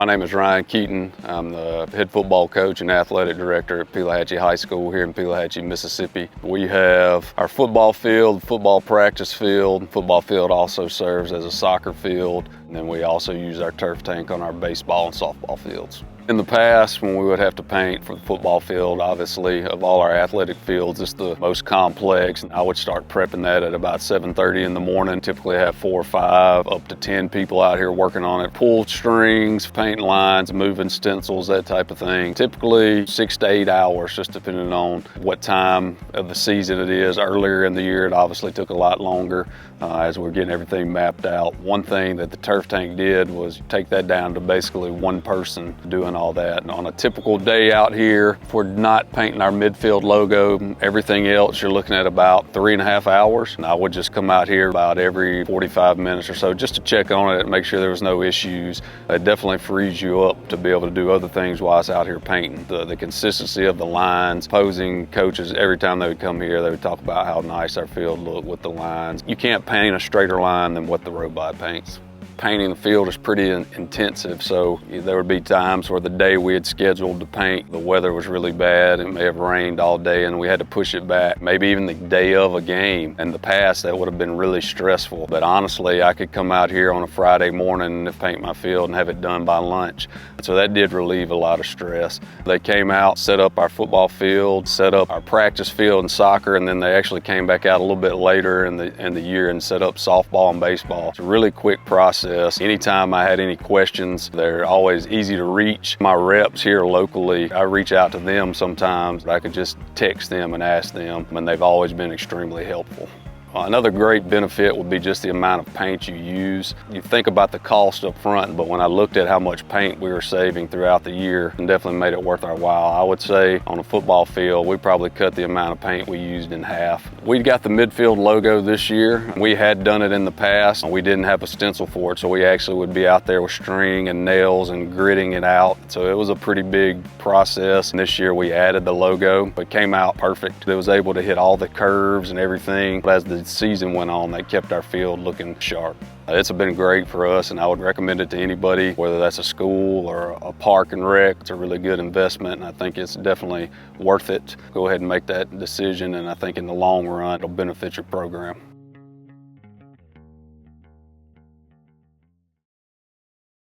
My name is Ryan Keaton. I'm the head football coach and athletic director at Pelahatchie High School here in Pelahatchie, Mississippi. We have our football field, football practice field. Football field also serves as a soccer field. And then we also use our turf tank on our baseball and softball fields. In the past, when we would have to paint for the football field, obviously, of all our athletic fields, it's the most complex. I would start prepping that at about 7:30 in the morning. Typically have 4 or 5, up to 10 people out here working on it. Pull strings, painting lines, moving stencils, that type of thing. Typically 6 to 8 hours, just depending on what time of the season it is. Earlier in the year, it obviously took a lot longer as we're getting everything mapped out. One thing that the turf tank did was take that down to basically one person doing all that. And on a typical day out here, if we're not painting our midfield logo, everything else, you're looking at about 3.5 hours. And I would just come out here about every 45 minutes or so just to check on it and make sure there was no issues. It definitely frees you up to be able to do other things while it's out here painting. The consistency of the lines, opposing coaches, every time they would come here, they would talk about how nice our field looked with the lines. You can't paint a straighter line than what the robot paints. Painting the field is pretty intensive, so there would be times where the day we had scheduled to paint, the weather was really bad. It may have rained all day and we had to push it back, maybe even the day of a game. In the past, that would have been really stressful, but honestly, I could come out here on a Friday morning and paint my field and have it done by lunch. So that did relieve a lot of stress. They came out, set up our football field, set up our practice field in soccer, and then they actually came back out a little bit later in the year and set up softball and baseball. It's a really quick process. Anytime I had any questions, they're always easy to reach. My reps here locally, I reach out to them sometimes. I could just text them and ask them, and they've always been extremely helpful. Another great benefit would be just the amount of paint you use. You think about the cost up front, but when I looked at how much paint we were saving throughout the year, it definitely made it worth our while. I would say on a football field, we probably cut the amount of paint we used in half. We got the midfield logo this year. We had done it in the past. We didn't have a stencil for it, so we actually would be out there with string and nails and gritting it out. So it was a pretty big process. And this year we added the logo. It came out perfect. It was able to hit all the curves and everything. As the season went on, that kept our field looking sharp. It's been great for us, and I would recommend it to anybody, whether that's a school or a park and rec. It's a really good investment, and I think it's definitely worth it. Go ahead and make that decision, and I think in the long run, it'll benefit your program.